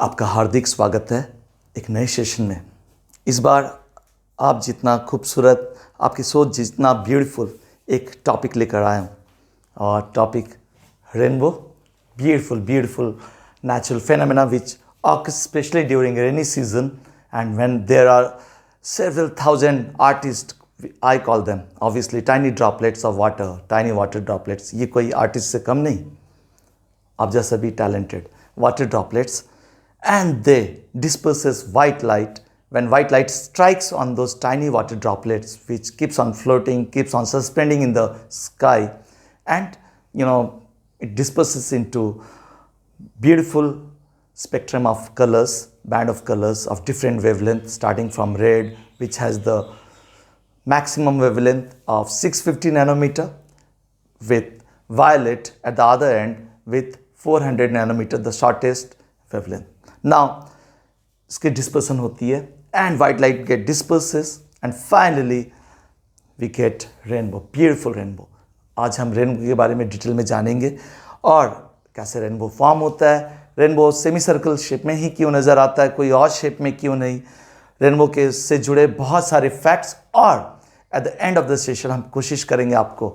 आपका हार्दिक स्वागत है एक नए सेशन में। इस बार आप जितना खूबसूरत, आपकी सोच जितना ब्यूटीफुल एक टॉपिक लेकर आया हूँ, और topic rainbow, beautiful natural phenomena which occurs especially during rainy season and when there are several thousand artists, I call them obviously tiny droplets of water, tiny water droplets। ये कोई artist से कम नहीं, आप जैसा भी talented water droplets, and they disperses white light. When white light strikes on those tiny water droplets which keeps on floating, keeps on suspending in the sky, and it disperses into beautiful spectrum of colors, band of colors of different wavelength, starting from red, which has the maximum wavelength of 650 nanometer, with violet at the other end with 400 nanometer, the shortest wavelength. Now इसकी dispersion होती है and white light get disperses and finally we get rainbow, beautiful rainbow। आज हम rainbow के बारे में detail में जानेंगे और कैसे रेनबो फॉर्म होता है, रेनबो सेमी सर्कल शेप में ही क्यों नज़र आता है, कोई और शेप में क्यों नहीं, रेनबो के से जुड़े बहुत सारे फैक्ट्स, और at the end of the session हम कोशिश करेंगे आपको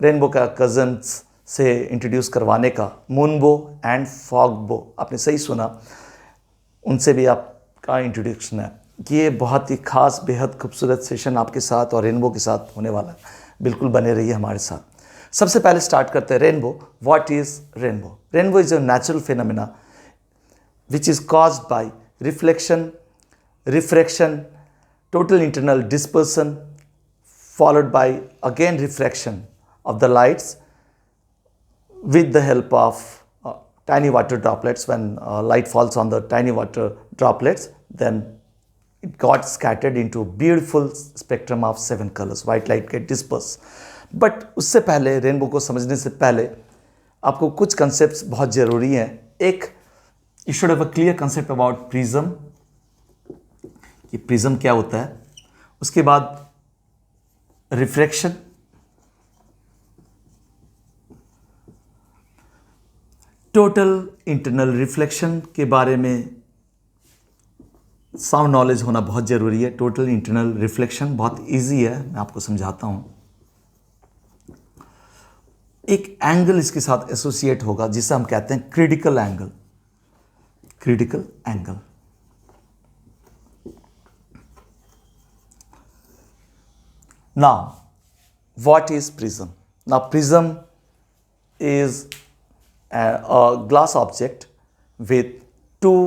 रेनबो का कज़न्स से इंट्रोड्यूस करवाने का। मूनबो एंड फॉगबो, आपने सही सुना, उनसे भी आपका इंट्रोडक्शन है। ये बहुत ही खास, बेहद खूबसूरत सेशन आपके साथ और रेनबो के साथ होने वाला है, बिल्कुल बने रहिए हमारे साथ। सबसे पहले स्टार्ट करते हैं rainbow. What is rainbow? Rainbow is a natural phenomena which is caused by reflection, refraction, total internal dispersion, followed by again refraction of the lights with the help of tiny water droplets. When light falls on the tiny water droplets, then it got scattered into beautiful spectrum of 7 colors. White light get dispersed. But उससे पहले, rainbow को समझने से पहले आपको कुछ concepts बहुत ज़रूरी हैं। एक, you should have a clear concept about prism, कि प्रिज्म क्या होता है। उसके बाद रिफ्रैक्शन, टोटल इंटरनल रिफ्लेक्शन के बारे में साउंड नॉलेज होना बहुत ज़रूरी है। टोटल इंटरनल रिफ्लेक्शन बहुत इजी है, मैं आपको समझाता हूँ। एक एंगल इसके साथ एसोसिएट होगा जिसे हम कहते हैं critical angle, critical angle. Now what is prism? Now prism is a glass object with 2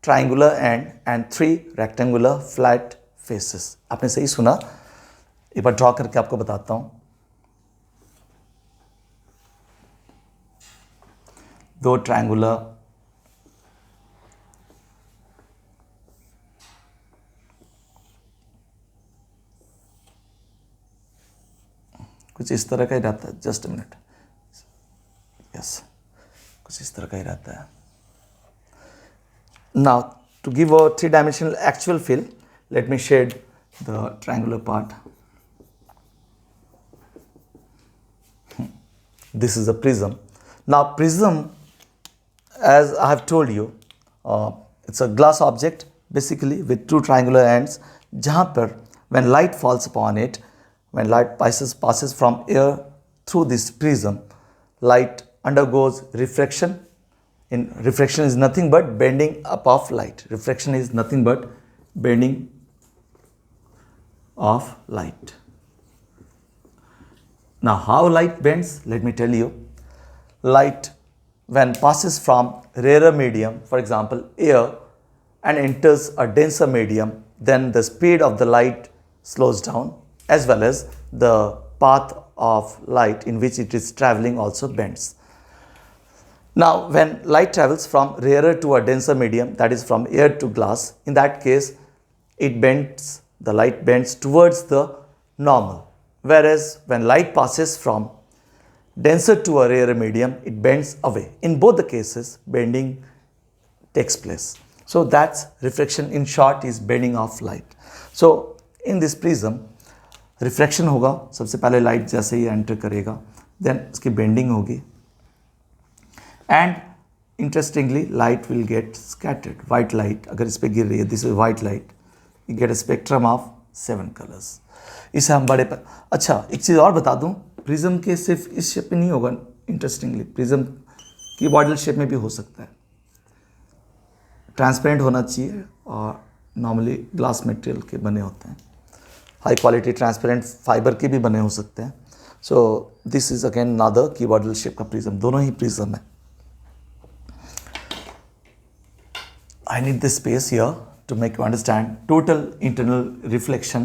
triangular end and 3 rectangular flat faces। आपने सही सुना, एक बार ड्रॉ करके आपको बताता हूं। 2 ट्रायंगुलर कुछ इस तरह का ही रहता है। जस्ट अ मिनट, यस, कुछ इस तरह का ही रहता है। Now to give a 3-dimensional actual feel, let me shade the triangular part. This is a prism. Now prism, as I have told you, it's a glass object basically with 2 triangular ends, जहाँ पर when light falls upon it, when light passes from air through this prism, light undergoes refraction. Refraction is nothing but bending up of light. Refraction is nothing but bending of light. Now how light bends? Let me tell you. Light, when passes from rarer medium, for example air, and enters a denser medium, then the speed of the light slows down, as well as the path of light in which it is traveling also bends. Now when light travels from rarer to a denser medium, that is from air to glass, in that case the light bends towards the normal. Whereas when light passes from denser to a rarer medium, it bends away. In both the cases, bending takes place. So that's refraction, in short, is bending of light. So in this prism, refraction होगा, सबसे पहले light जैसे ही enter करेगा, then उसकी bending होगी, and interestingly light will get scattered. White light अगर इस पे गिर रही है, this is white light, you get a spectrum of 7 colors. इसे हम बड़े पर अच्छा एक चीज़ और बता दूं, प्रिज्म के सिर्फ इस शेप में नहीं होगा. इंटरेस्टिंगली प्रिज्म की बॉटल शेप में भी हो सकता है. ट्रांसपेरेंट होना चाहिए और नॉर्मली ग्लास मटेरियल के बने होते हैं. हाई क्वालिटी ट्रांसपेरेंट फाइबर के भी बने हो सकते हैं. So this is again another की बॉटल शेप का प्रिज्म. दोनों ही प्रिज्म है. I need this space here to make you understand total internal reflection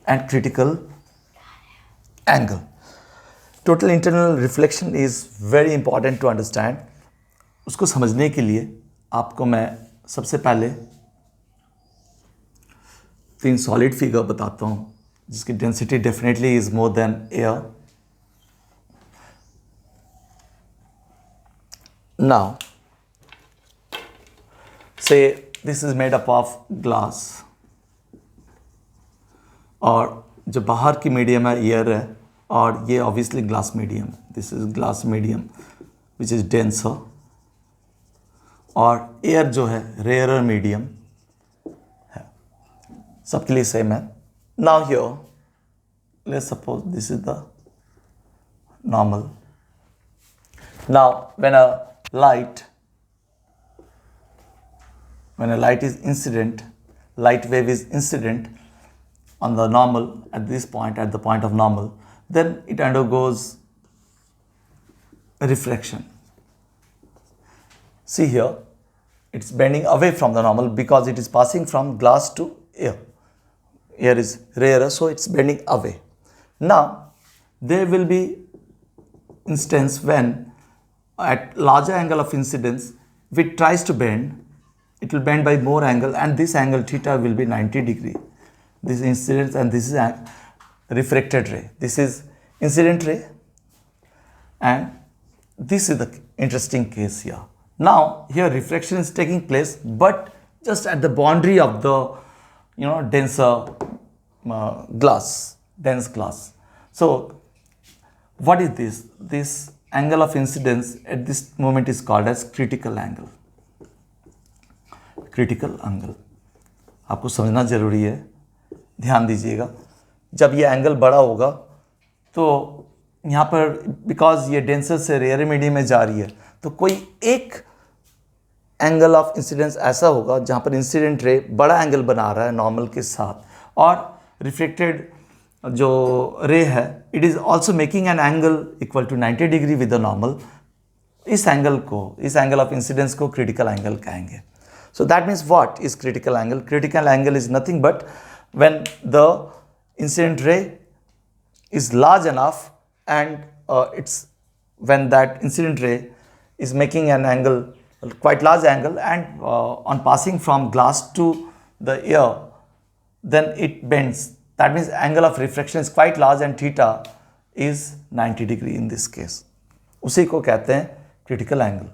and critical angle. Total internal reflection is very important to understand. उसको समझने के लिए आपको मैं सबसे पहले 3 सॉलिड फिगर बताता हूँ जिसकी density definitely is more than air. Now say this is made up of glass और जो बाहर की मीडियम है एयर है और ये obviously glass medium. This is glass medium which is denser और एयर जो है रेयरर मीडियम है. सबके लिए सेम है. Now here let's suppose this is the normal. Now when a light is incident, light wave is incident on the normal at this point, at the point of normal, then it undergoes refraction. See here, it's bending away from the normal because it is passing from glass to air. Air is rarer, so it's bending away. Now, there will be instance when at larger angle of incidence, if it tries to bend, it will bend by more angle and this angle theta will be 90 degree. This is incident and this is a refracted ray. This is incident ray and this is the interesting case here. Now here refraction is taking place but just at the boundary of the denser dense glass. So what is this? This angle of incidence at this moment is called as critical angle. Critical angle आपको समझना ज़रूरी है. ध्यान दीजिएगा, जब ये angle बड़ा होगा तो यहाँ पर बिकॉज ये डेंसर से रेयर मीडियम में जा रही है तो कोई एक एंगल ऑफ इंसिडेंस ऐसा होगा जहाँ पर इंसिडेंट रे बड़ा एंगल बना रहा है नॉर्मल के साथ और रिफ्लेक्टेड जो रे है it is also making an angle equal to 90 degree with the normal. इस एंगल ऑफ इंसिडेंस को क्रिटिकल एंगल कहेंगे. So that means what is critical angle? Critical angle is nothing but when the incident ray is large enough and when that incident ray is making an angle, quite large angle, and on passing from glass to the air, then it bends. That means angle of refraction is quite large and theta is 90 degree in this case. उसी को कहते हैं critical angle.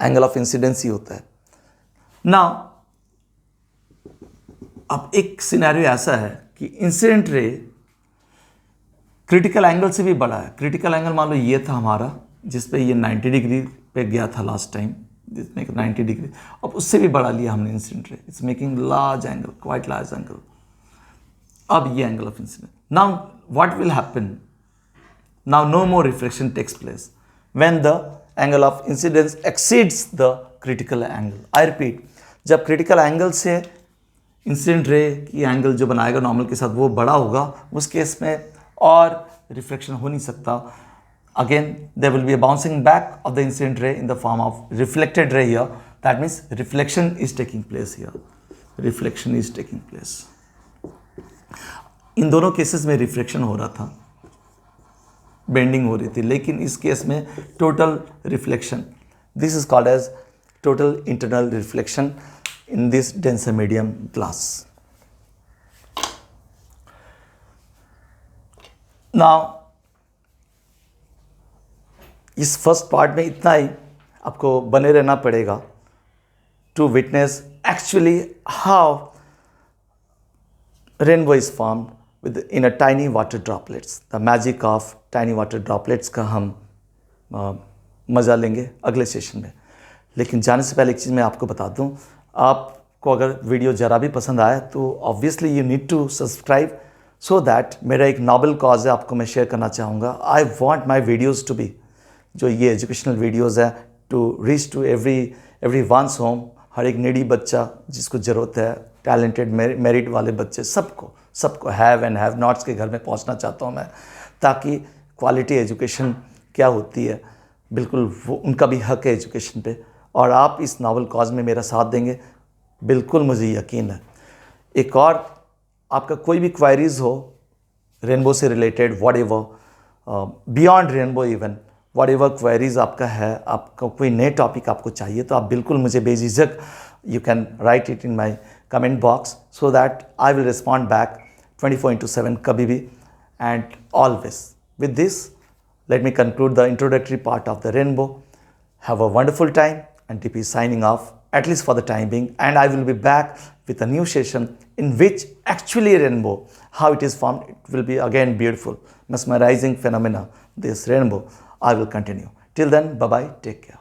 Angle of incidence ही होता है. Now अब एक scenario ऐसा है कि इंसिडेंट रे क्रिटिकल एंगल से भी बड़ा है. क्रिटिकल एंगल मान लो ये था हमारा जिस पे ये 90 डिग्री पे गया था लास्ट टाइम, जिसमें 90 डिग्री, अब उससे भी बड़ा लिया हमने incident ray. It's making large angle, quite large angle. अब ये angle of incidence. Now what will happen? Now no more reflection takes place when the angle of incidence exceeds the critical angle. I repeat, जब critical angle से incident ray की angle जो बनाएगा normal के साथ वो बड़ा होगा, उस केस में और रिफ्लेक्शन हो नहीं सकता. Again there will be a bouncing back of the incident ray in the form of reflected ray here. That means reflection is taking place here. Reflection is taking place. इन दोनों cases में reflection हो रहा था, bending हो रही थी, लेकिन इस केस में total reflection. This is called as total internal reflection in this denser medium glass. Now इस फर्स्ट पार्ट में इतना ही आपको बने रहना पड़ेगा to witness actually how rainbow is formed with in a tiny water droplets. The magic of tiny water droplets का हम मज़ा लेंगे अगले सेशन में। लेकिन जाने से पहले एक चीज़ मैं आपको बता दूं, आपको अगर वीडियो ज़रा भी पसंद आए तो obviously you need to subscribe, so that मेरा एक नॉबल कॉज है, आपको मैं शेयर करना चाहूँगा। I want my videos to be, जो ये एजुकेशनल वीडियोज़ है, to reach to everyone's home, हर एक नीडी बच्चा जिसको ज़रूरत है, टैलेंटेड मेरिट वाले बच्चे, सबको हैव एंड हैव नॉट्स के घर में पहुंचना चाहता हूं मैं, ताकि क्वालिटी एजुकेशन क्या होती है, बिल्कुल वो उनका भी हक है एजुकेशन पे। और आप इस नावल कॉज में मेरा साथ देंगे, बिल्कुल मुझे यकीन है। एक और आपका कोई भी क्वायरीज़ हो रेनबो से related, what ever, beyond rainbow even, what ever queries आपका है, आपका कोई नए टॉपिक आपको चाहिए, तो आप बिल्कुल मुझे बेझिझक you can write it in my comment box, so that I will respond back 24/7 कभी भी and always. With this let me conclude the introductory part of the rainbow. Have a wonderful time, and TP is signing off, at least for the time being, and I will be back with a new session in which actually rainbow, how it is formed, it will be again beautiful, mesmerizing phenomena, this rainbow. I will continue. Till then, bye bye, take care.